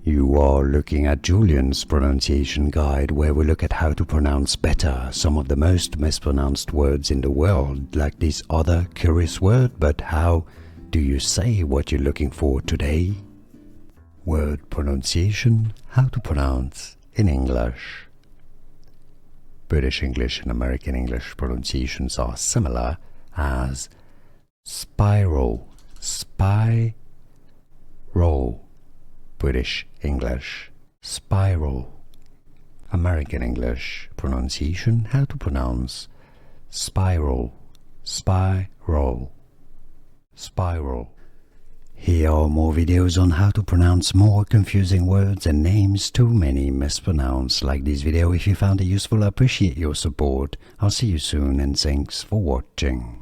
You are looking at Julian's pronunciation guide, where we look at how to pronounce better some of the most mispronounced words in the world, like this other curious word. But how do you say what you're looking for today? Word pronunciation, how to pronounce in English. British English and American English pronunciations are similar as spiral, spiral. British English, spiral. American English pronunciation, how to pronounce spiral, spiral, spiral. Here are more videos on how to pronounce more confusing words and names too many mispronounced. Like this video if you found it useful. I appreciate your support. I'll see you soon and thanks for watching.